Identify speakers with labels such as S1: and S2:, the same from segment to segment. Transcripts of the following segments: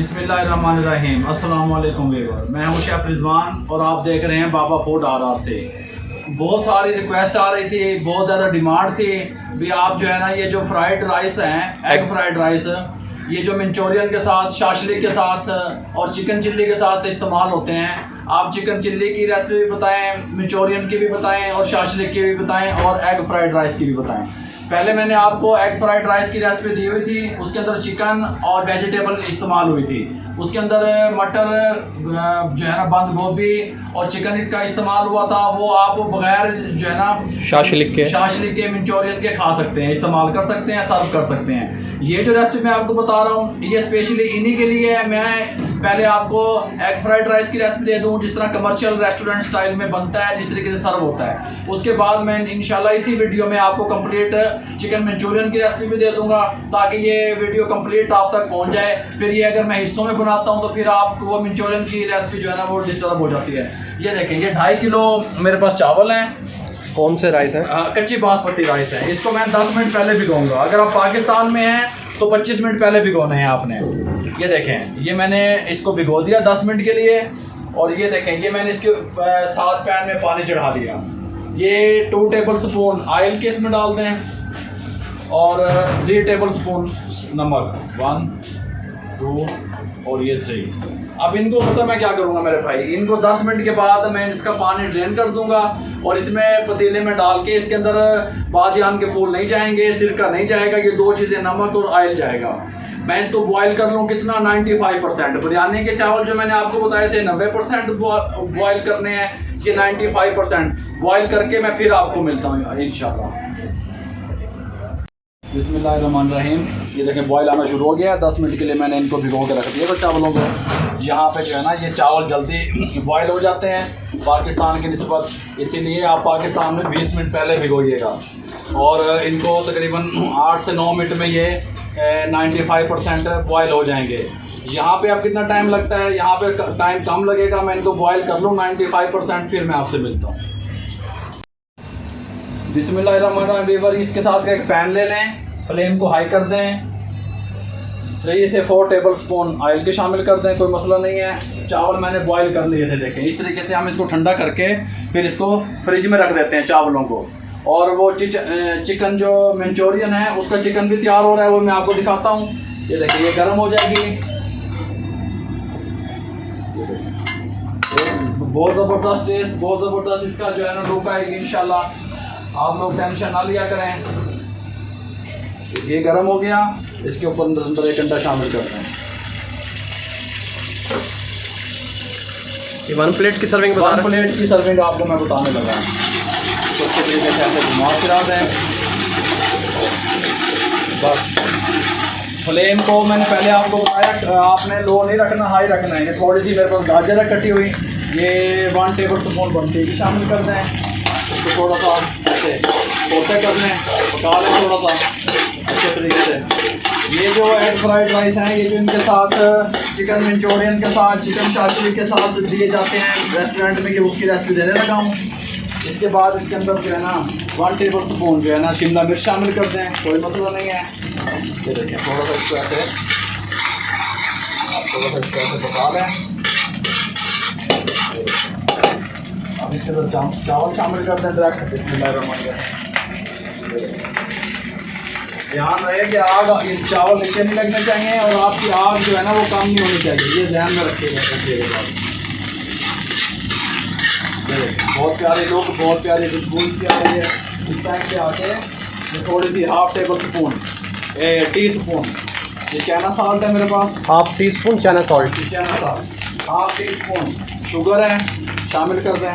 S1: बिस्मिल्लाहिर्रहमानिर्रहीम। अस्सलाम वालेकुम व्यूअर, मैं हूं शेफ रिजवान और आप देख रहे हैं बाबा फूड आर से। बहुत सारी रिक्वेस्ट आ रही थी, बहुत ज़्यादा डिमांड थी भी आप जो है ना ये जो फ्राइड राइस हैं, एग फ्राइड राइस, ये जो मंचूरियन के साथ, शाशलिक के साथ और चिकन चिल्ली के साथ इस्तेमाल होते हैं, आप चिकन चिल्ली की रेसिपी भी बताएं, मंचूरियन की भी बताएं और शाशलिक की भी बताएं और एग फ्राइड राइस की भी बताएं। पहले मैंने आपको एग फ्राइड राइस की रेसिपी दी हुई थी, उसके अंदर चिकन और वेजिटेबल इस्तेमाल हुई थी। उसके अंदर मटर जो है ना, बंद गोभी और चिकन का इस्तेमाल हुआ था। वो आप बगैर जो है ना शाशलिक के मंचूरियन के खा सकते हैं, इस्तेमाल कर सकते हैं, सर्व कर सकते हैं। ये जो रेसिपी मैं आपको बता रहा हूँ ये स्पेशली इन्हीं के लिए है। मैं पहले आपको एग फ्राइड राइस की रेसिपी दे दूँ जिस तरह कमर्शियल रेस्टोरेंट स्टाइल में बनता है, जिस तरीके से सर्व होता है। उसके बाद मैं इंशाल्लाह इसी वीडियो में आपको कंप्लीट चिकन मंचूरियन की रेसिपी भी दे दूंगा ताकि ये वीडियो कंप्लीट आप तक पहुंच जाए। फिर ये अगर मैं हिस्सों में बनाता हूं तो फिर आपको वो मंचूरियन की रेसिपी जो है ना वो डिस्टर्ब हो जाती है। ये देखें, ये 2.5 किलो मेरे पास चावल हैं।
S2: कौन से राइस है?
S1: कच्ची बासमती राइस है। इसको मैं 10 मिनट पहले भिगोऊंगा। अगर आप पाकिस्तान में हैं तो 25 मिनट पहले भिगोने हैं आपने। ये देखें, ये मैंने इसको भिगो दिया 10 मिनट के लिए। और ये देखें, ये मैंने इसके साथ पैन में पानी चढ़ा दिया। ये 2 टेबल स्पून ऑयल के इसमें डाल दें और 3 टेबल स्पून नमक, 1 2 और ये 3। अब इनको पता मैं क्या करूँगा मेरे भाई, इनको 10 मिनट के बाद मैं इसका पानी ड्रेन कर दूंगा और इसमें पतीले में डाल के इसके अंदर बादियान के फूल नहीं जाएंगे, सिरका नहीं जाएगा, ये 2 चीज़ें नमक और ऑयल जाएगा। मैं इसको बॉयल कर लूँ कितना, 95%। बिरयानी के चावल जो मैंने आपको बताए थे 90% बॉयल करने हैं, ये 95% बॉयल करके मैं फिर आपको मिलता हूँ इंशाल्लाह। बिस्मिल्लाहिर्रहमानिर्रहीम। ये देखें बॉयल आना शुरू हो गया। 10 मिनट के लिए मैंने इनको भिगो के रख दिया तो चावलों को। यहाँ पे जो है ना ये चावल जल्दी बॉयल हो जाते हैं पाकिस्तान की निस्बत, इसीलिए आप पाकिस्तान में 20 मिनट पहले भिगोइएगा। और इनको तकरीबन 8 से 9 मिनट में ये 95% बॉयल हो जाएंगे। यहाँ पे अब कितना टाइम लगता है, यहाँ पे टाइम कम लगेगा। मैं इनको बॉयल कर लूँ 95%, फिर मैं आपसे मिलता हूँ। बिस्मिल्लाहिर्रहमानिर्रहीम। इसके साथ एक पैन ले लें, फ्लेम को हाई कर दें, 3 से 4 टेबल स्पून ऑयल के शामिल कर दें, कोई मसला नहीं है। चावल मैंने बॉयल कर लिए थे, देखें इस तरीके से हम इसको ठंडा करके फिर इसको फ्रिज में रख देते हैं चावलों को। और वो चिकन जो मंचूरियन है उसका चिकन भी तैयार हो रहा है, वो मैं आपको दिखाता हूँ। ये देखिए, ये गर्म हो जाएगी। बहुत ज़बरदस्त टेस्ट, बहुत ज़बरदस्त इसका जो है ना लुक आएगी इंशाल्लाह। आप लोग टेंशन ना लिया करें। ये गर्म हो गया, इसके ऊपर अंदर एक अंडा शामिल करते हैं।
S2: ये 1 प्लेट की सर्विंग बता रहे हैं?
S1: 1 प्लेट की सर्विंग आपको मैं बताने लगा। तो अच्छे तरीके से ऐसे घुमा फिरा दें। बस फ्लेम को मैंने पहले आपको बताया, आपने लो नहीं रखना, हाई रखना है। ये थोड़ी सी मेरे पास गाजर है कटी हुई, ये 1 टेबल स्पून बनती है, शामिल कर दें। इसको थोड़ा सा ऐसे सोते कर लें, पका लें थोड़ा सा अच्छे तरीके से। ये जो एग फ्राइड राइस हैं, ये जो इनके साथ चिकन मंचूरियन के साथ, चिकन शाशलिक के साथ दिए जाते हैं रेस्टोरेंट में, कि उसकी रेसिपी देने लगा हूँ। इसके बाद इसके अंदर जो है ना 1 टेबल स्पून जो है ना शिमला मिर्च शामिल कर दें, कोई मसला नहीं है। ये देखिए, थोड़ा सा इसको ऐसे पका लें। अब इसके अंदर चावल शामिल कर दें डायरेक्ट। बिस्मिल्लाहिर्रहमानिर्रहीम। ध्यान रहे कि आग, ये चावल नीचे नहीं लगने चाहिए और आपकी आग जो है ना वो कम नहीं होनी चाहिए, ये ध्यान में रखिएगा। बहुत प्यारी लुक, बहुत प्यारी खुशबू प्यारी है। इस टाइम पे आके ये थोड़ी सी 1/2 टेबल स्पून टी स्पून ये चाइना सॉल्ट है मेरे पास,
S2: 1/2 tea spoon China salt,
S1: 1/2 tea spoon sugar है, शामिल कर दें।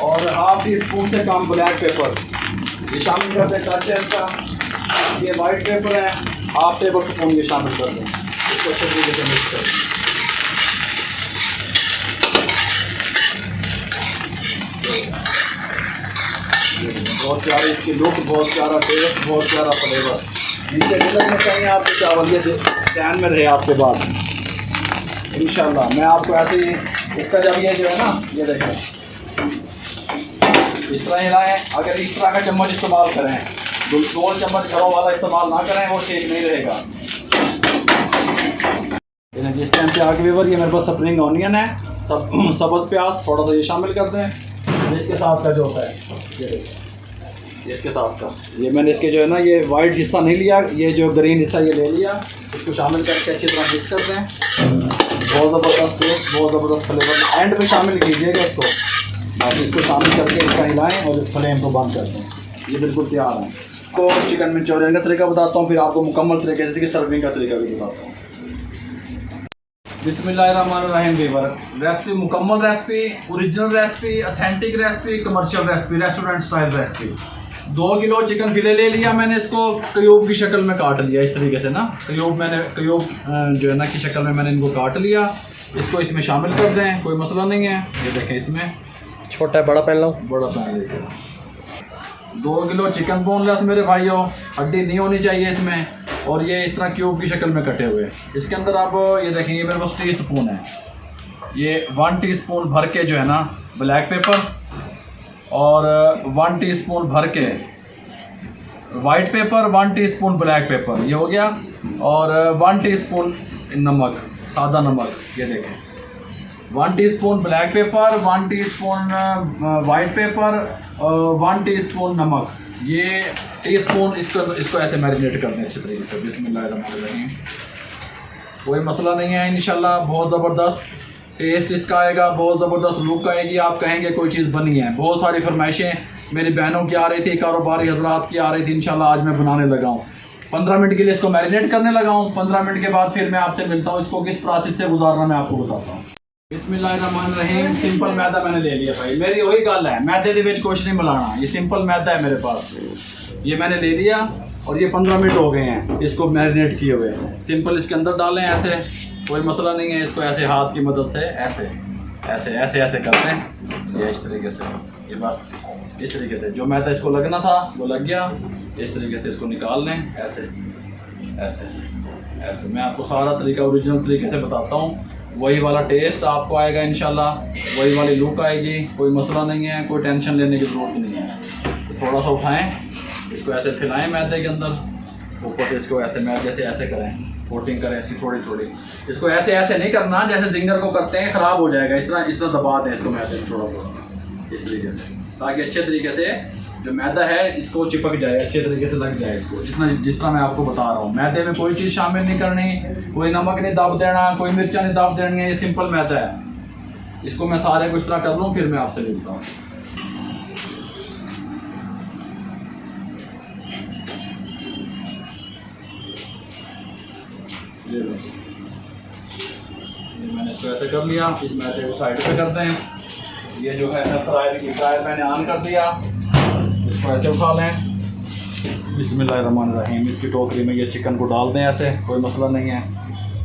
S1: और 1/2 टी स्पून से कम ब्लैक पेपर ये शामिल कर दें। टच है इसका, ये वाइट पेपर है, 1/2 टेबल स्पून ये शामिल कर दें। इसको अच्छे तरीके से मिक्स कर दें। बहुत प्यारी इसकी लुक, बहुत प्यारा टेस्ट, बहुत प्यारा फ्लेवर। नीचे नहीं लगने चाहिए आपके चावल, ये ध्यान में रहे आपके बाद इंशाल्लाह। मैं आपको ऐसे ही इसका जब ये जो है ना, ये देखें इस तरह हिलाएं। अगर इस तरह का चम्मच इस्तेमाल करें, गोल चम्मच घरों वाला इस्तेमाल ना करें, वो शेक नहीं रहेगा। ये जिस टाइम पे आगे व्यूअर, ये मेरे पास स्प्रिंग ऑनियन है, सब्ज़ प्याज थोड़ा सा ये शामिल कर दें। इसके साथ का जो होता है ये इसके साथ का ये मैंने इसके जो है ना ये वाइट हिस्सा नहीं लिया, ये जो ग्रीन हिस्सा ये ले लिया। इसको शामिल करके अच्छी तरह मिक्स कर दें। बहुत ज़बरदस्त टेस्ट, बहुत ज़बरदस्त फ्लेवर। एंड में शामिल कीजिएगा इसको, बस इसको शामिल करके इसका हिलाएँ और फ्लेम को बंद कर दें। ये बिल्कुल तैयार है। तो चिकन मंचूरियन का तरीका बताता हूँ, फिर आपको मुकम्मल तरीके से सर्विंग का तरीका भी बताता हूँ। बिस्मिल्लाहिर्रहमानिर्रहीम व्यूअर, रेसिपी मुकम्मल recipe, original recipe, authentic recipe, commercial recipe, restaurant style recipe. 2 kilo chicken fillet ले लिया मैंने, इसको क्यूब की शक्ल में काट लिया इस तरीके से ना, क्यूब जो है ना की शक्ल में मैंने इनको काट लिया। इसको इसमें शामिल कर दें, कोई मसला नहीं है। ये देखें इसमें
S2: छोटा है बड़ा पैन लो,
S1: बड़ा पैन देखें। 2 किलो चिकन बोनलेस मेरे भाइयों, हड्डी नहीं होनी चाहिए इसमें, और ये इस तरह क्यूब की शक्ल में कटे हुए। इसके अंदर आप ये देखेंगे मेरे पास टी स्पून है, ये 1 टीस्पून भर के जो है ना ब्लैक पेपर, और 1 टीस्पून भर के white paper, 1 teaspoon black pepper, ये हो गया। और 1 टीस्पून नमक, सादा नमक, ये देखें 1 teaspoon black pepper, 1 teaspoon white paper, 1 teaspoon नमक। ये टीस्पून इसको ऐसे मैरिनेट कर दें अच्छे तरीके से। बिस्मिल्लाहिर्रहमानिर्रहीम। कोई मसला नहीं है, इंशाल्लाह बहुत ज़बरदस्त टेस्ट इसका आएगा, बहुत ज़बरदस्त लुक आएगी। आप कहेंगे कोई चीज़ बनी है। बहुत सारी फरमाइशें मेरी बहनों की आ रही थी, कारोबारी हजरात की आ रही थी। इंशाल्लाह आज मैं बनाने लगा हूँ। 15 मिनट के लिए इसको मैरिनेट करने लगा हूँ। 15 मिनट के बाद फिर मैं आपसे मिलता हूँ। इसको किस प्रोसेस से गुजारना मैं आपको बताता हूँ। बिस्मिल्लाहिर्रहमानिर्रहीम। सिंपल मैदा मैंने ले लिया भाई, मेरी वही गल है, मैदे के विच कुछ नहीं मिलाना। ये सिंपल मैदा है मेरे पास, ये मैंने ले लिया और ये 15 मिनट हो गए हैं इसको मैरिनेट किए हुए। सिंपल इसके अंदर डालें ऐसे, कोई मसला नहीं है। इसको ऐसे हाथ की मदद से ऐसे ऐसे ऐसे ऐसे करते हैं, ये इस तरीके से, ये बस इस तरीके से। जो मैदा इसको लगना था वो लग गया। इस तरीके से इसको निकाल लें, ऐसे ऐसे ऐसे। मैं आपको सारा तरीका ओरिजिनल तरीके से बताता हूँ। वही वाला टेस्ट आपको आएगा इंशाल्लाह, वही वाली लुक आएगी। कोई मसला नहीं है, कोई टेंशन लेने की ज़रूरत नहीं है। तो थोड़ा सा उठाएं, इसको ऐसे फैलाएं मैदे के अंदर, ऊपर से इसको ऐसे मैदे से ऐसे करें, कोटिंग करें इसकी थोड़ी थोड़ी। इसको ऐसे ऐसे नहीं करना जैसे जिंगर को करते हैं, ख़राब हो जाएगा। इस तरह दबा दें इसको मैदे में थोड़ा थोड़ा, इस तरीके से, ताकि अच्छे तरीके से जो मैदा है इसको चिपक जाए, अच्छे तरीके से लग जाए इसको। जिस तरह मैं आपको बता रहा हूँ, मैदे में कोई चीज़ शामिल नहीं करनी, कोई नमक नहीं दब देना, कोई मिर्चा नहीं दब देनी है। ये सिंपल मैदा है। इसको मैं सारे को इस तरह कर लूँ, फिर मैं आपसे मिलता हूँ। ये मैंने इसको ऐसे कर लिया। इस मैदे को साइड पे कर दें। ये जो है फ्रायर मैंने ऑन कर दिया, इसको ऐसे उठा लें। बिस्मिल्लाहिर्रहमानिर्रहीम। इसकी टोकरी में ये चिकन को डाल दें ऐसे, कोई मसला नहीं है।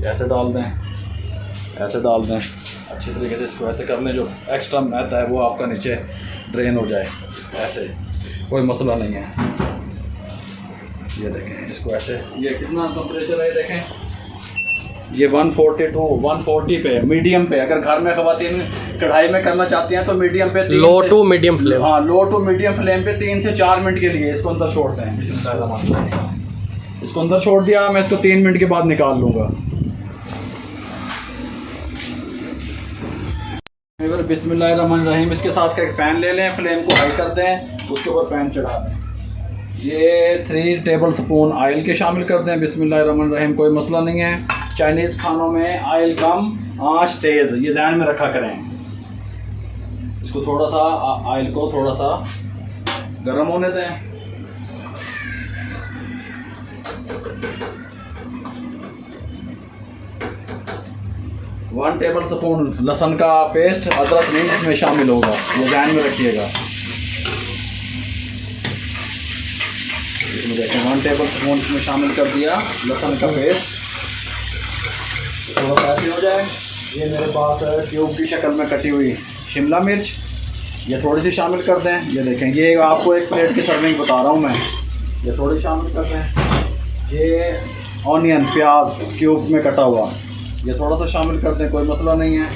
S1: ऐसे डाल दें, ऐसे डाल दें अच्छी तरीके से। इसको ऐसे कर लें, जो एक्स्ट्रा मैदा है वो आपका नीचे ड्रेन हो जाए, ऐसे, कोई मसला नहीं है। ये देखें इसको ऐसे। ये कितना टेम्परेचर है देखें, ये 140 पे, मीडियम पे। अगर घर में ख़वातीन कढ़ाई में करना चाहती हैं तो मीडियम पे,
S2: लो टू मीडियम फ्लेम।
S1: हाँ, लो टू मीडियम फ्लेम पे 3 से 4 मिनट के लिए इसको अंदर छोड़ते हैं। इसको अंदर छोड़ दिया, मैं इसको 3 मिनट के बाद निकाल लूँगा। बिस्मिल्लाहिर्रहमानिर्रहीम। इसके साथ का एक पैन ले लें, फ्लेम को हाई कर दें, उसके ऊपर पैन चढ़ा दें। ये 3 टेबल स्पून ऑयल के शामिल कर दें। बिस्मिल्लाहिर्रहमानिर्रहीम। कोई मसला नहीं है, चाइनीज़ खानों में ऑयल कम, आंच तेज़, ये ध्यान में रखा करें। इसको थोड़ा सा ऑयल को थोड़ा सा गर्म होने दें। वन टेबल स्पून लहसुन का पेस्ट, अदरक नहीं इसमें शामिल होगा, ये ध्यान में रखिएगा। इसमें देखें 1 टेबल स्पून इसमें शामिल कर दिया लहसुन का पेस्ट। थोड़ा ऐसे हो जाए। ये मेरे पास क्यूब की शक्ल में कटी हुई शिमला मिर्च, ये थोड़ी सी शामिल कर दें। ये देखें, ये आपको एक प्लेट की सर्विंग बता रहा हूँ मैं, ये थोड़ी शामिल कर दें। ये ऑनियन, प्याज क्यूब में कटा हुआ, ये थोड़ा सा शामिल कर दें, कोई मसला नहीं है।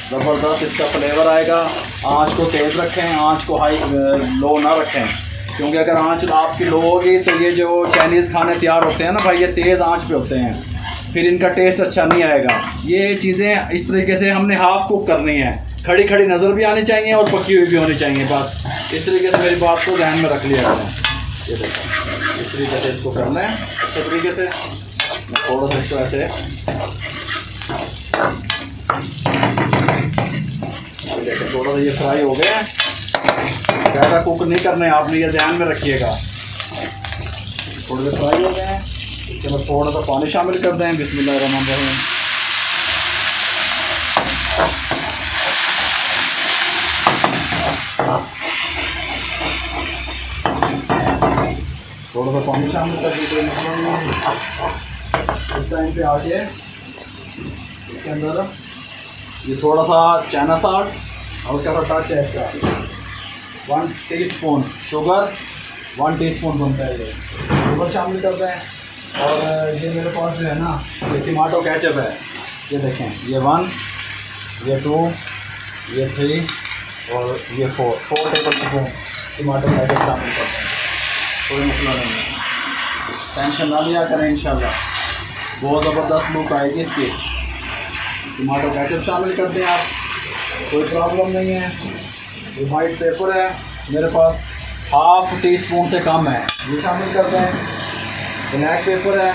S1: ज़बरदस्त इसका फ्लेवर आएगा। आँच को तेज़ रखें, आँच को हाई लो ना रखें, क्योंकि अगर आँच आपकी लो होगी तो ये जो चाइनीज़ खाने तैयार होते हैं ना भाई, ये तेज़ आँच पे होते हैं। फिर इनका टेस्ट अच्छा नहीं आएगा। ये चीज़ें इस तरीके से हमने हाफ कुक करनी है, खड़ी खड़ी नज़र भी आनी चाहिए और पकी हुई भी होनी चाहिए। बस इस तरीके से मेरी बात को ध्यान में रख लिया करें। ये देखो इस तरीके से इसको करना है अच्छे तरीके से। मैं थोड़ा सा इसको ऐसे देखो, थोड़ा सा ये फ्राई हो गया। ज़्यादा कुक नहीं करना है आपने, ये ध्यान में रखिएगा। थोड़े से फ्राई हो गए हैं, इसके बाद थोड़ा सा पानी शामिल कर दें। बिस्मिल्लाहिर्रहमानिर्रहीम। थोड़ा सा पानी शामिल कर दीजिए। इस टाइम पे आके इसके अंदर ये थोड़ा सा चाइना सॉल्ट और उसका सा टच है इसका 1 टीस्पून शुगर, 1 टीस्पून बनता है ये शुगर शामिल करते हैं। और ये मेरे पास जो है ना ये टमाटो केचप है, ये देखें, ये 1, ये 2, ये 3 और ये 4 टेबल स्पून टमाटो केचप शामिल करते हैं। कोई मसला नहीं है, टेंशन ना लिया करें, इंशाल्लाह बहुत ज़बरदस्त लुक आएगी इसकी। टमाटो केचप शामिल करते हैं आप, कोई प्रॉब्लम नहीं है। ये वाइट पेपर है मेरे पास, हाफ टी-स्पून से कम है, ये शामिल करते हैं। ब्लैक पेपर है,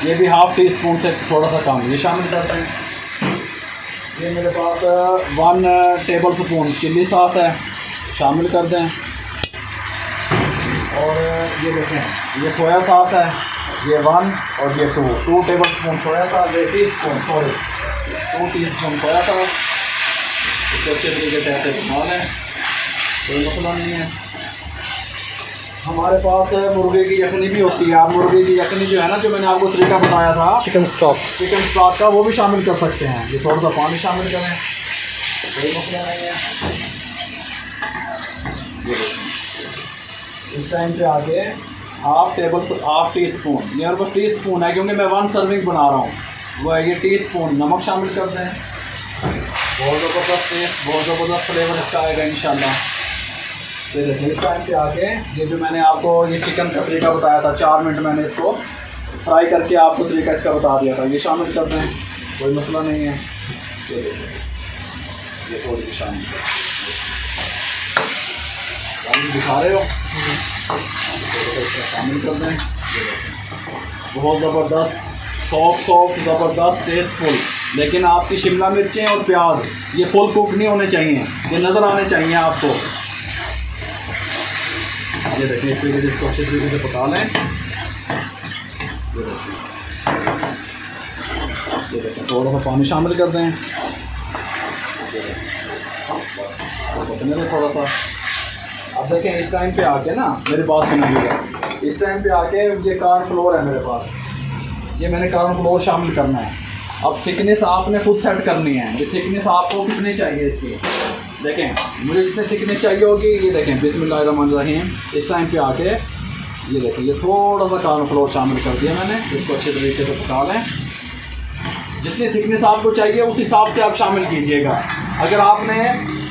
S1: ये भी हाफ टी-स्पून से थोड़ा सा कम, ये शामिल करते हैं। ये मेरे पास 1 टेबल स्पून चिल्ली सॉस है, शामिल कर दें। और ये देखें, ये सोया सॉस है, ये 1 और ये 2 table spoon soya sauce, 2 teaspoon soya sauce. इसको अच्छे तरीके से ऐसे बना लें, कोई मसला नहीं है। हमारे पास मुर्गे की यखनी भी होती है, आप मुर्गे की यखनी जो है ना, जो मैंने आपको तरीका बताया था चिकन स्टॉक का, वो भी शामिल कर सकते हैं। ये थोड़ा सा पानी शामिल करें, कोई मसला नहीं है। इस टाइम पे आके हाफ टी स्पून, मेरे पास टी-स्पून है क्योंकि मैं 1 सर्विंग बना रहा हूँ, वो है ये टी-स्पून नमक शामिल कर दें। बहुत ज़बरदस्त टेस्ट, बहुत ज़बरदस्त फ्लेवर इसका आएगा इंशाल्लाह। ये देखिए इस टाइम पे आके ये जो मैंने आपको ये चिकन का तरीका बताया था, 4 मिनट मैंने इसको फ्राई करके आपको तरीका इसका बता दिया था, ये शामिल कर दें, कोई मसला नहीं है। ये देखिए ये थोड़ी सी शामिल दिखा रहे हो, शामिल कर दें। बहुत ज़बरदस्त सॉफ्ट ज़बरदस्त टेस्टफुल। लेकिन आपकी शिमला मिर्चें और प्याज ये फुल कुक नहीं होने चाहिए, ये नज़र आने चाहिए आपको। ये देखिए इस तरीके से इसको अच्छे तरीके से पका लें। ये देखिए थोड़ा सा पानी शामिल कर दें, पकने दें थोड़ा सा। अब देखें इस टाइम पे आके ना मेरी बात सुनिएगा, इस टाइम पे आके ये कॉर्नफ्लोर है मेरे पास, ये मैंने कॉर्नफ्लोर शामिल करना है। अब थिकनेस आपने खुद सेट करनी है, ये थिकनेस आपको कितनी चाहिए इसकी। देखें मुझे जितनी थिकनेस चाहिए होगी, ये देखें बिस्मिल्लाहिर्रहमानिर्रहीम। इस टाइम पे आके ये देखें ये थोड़ा सा कॉर्नफ्लोर शामिल कर दिया मैंने, इसको अच्छे तरीके से पका लें। जितनी थिकनेस आपको चाहिए उस हिसाब से आप शामिल कीजिएगा। अगर आपने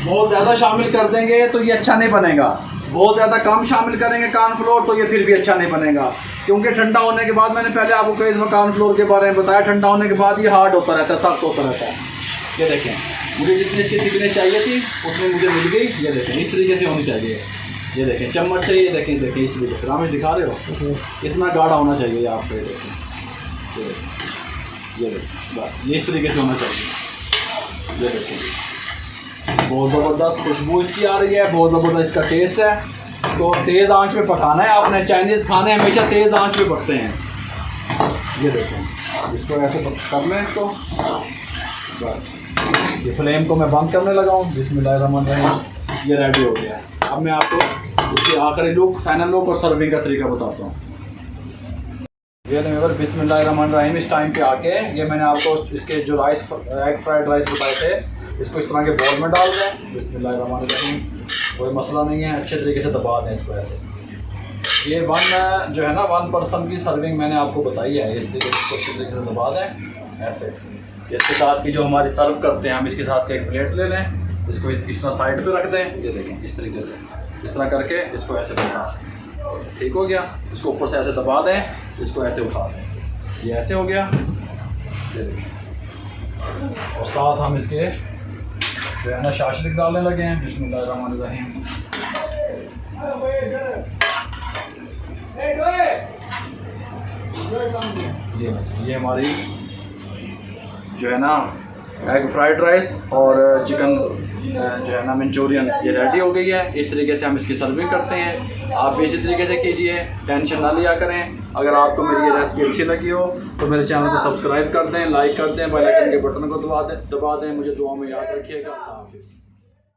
S1: बहुत ज़्यादा शामिल कर देंगे तो ये अच्छा नहीं बनेगा, बहुत ज़्यादा कम शामिल करेंगे कॉर्नफ्लोर तो ये फिर भी अच्छा नहीं बनेगा। क्योंकि ठंडा होने के बाद, मैंने पहले आपको कई दफ़ा कॉर्नफ्लोर के बारे में बताया, ठंडा होने के बाद ये हार्ड होता रहता है, सख्त होता रहता है। ये देखें मुझे जितनी इसकी थिकनेस चाहिए थी उतनी मुझे मिल गई। ये देखें इस तरीके से होनी चाहिए, ये देखें चम्मच से, ये देखें इस तरीके से रामेश दिखा रहे हो, इतना गाढ़ा होना चाहिए आपको। ये देखें ये देखें बस ये इस तरीके से होना चाहिए। ये देखें बहुत ज़बरदस्त खुशबू इसकी आ रही है, बहुत ज़बरदस्त इसका टेस्ट है। तो तेज़ आंच पे पकाना है आपने, चाइनीज़ खाने हमेशा तेज़ आंच पे पकते हैं। ये देखें इसको ऐसे कर लें इसको, बस ये फ्लेम को मैं बंद करने लगा हूँ। बिस्मिल्लाहिर्रहमानिर्रहीम, ये रेडी हो गया। अब मैं आपको इसकी आखिरी लुक, फाइनल लुक और सर्विंग का तरीका बताता हूँ। ये अगर बिस्मिल्लाहिर्रहमानिर्रहीम इस टाइम पे आके ये मैंने आपको इसके जो राइस, एग फ्राइड राइस बताए थे, इसको इस तरह के बॉल में डाल दें। बिस्मिल्लाहिर्रहमानिर्रहीम, कोई मसला नहीं है, अच्छे तरीके से दबा दें इसको ऐसे। ये 1 जो है ना 1 पर्सन की सर्विंग मैंने आपको बताई है, इस तरीके से अच्छे तरीके से दबा दें ऐसे। इसके साथ की जो हमारी सर्व करते हैं हम, इसके साथ का एक प्लेट ले लें, इसको इस तरह साइड पे रख दें। ये देखें इस तरीके से, इस तरह करके इसको ऐसे दबा, ठीक हो गया। इसको ऊपर से ऐसे दबा दें, इसको ऐसे उठा दें, ये ऐसे हो गया। ये देखिए। और साथ हम इसके जो है ना शाशलिक डालने लगे हैं। बिस्मिल्लाहिर्रहमानिर्रहीम। ये हमारी जो है ना एग फ्राइड राइस और चिकन जो है ना मंचूरियन ये रेडी हो गई है। इस तरीके से हम इसकी सर्विंग करते हैं। आप भी इसी तरीके से कीजिए, टेंशन ना लिया करें। अगर आपको मेरी ये रेसिपी अच्छी लगी हो तो मेरे चैनल को सब्सक्राइब कर दें, लाइक कर दें, बेल आइकन के बटन को दबा दें। मुझे दुआ में याद रखिएगा। अल्लाह हाफिज़।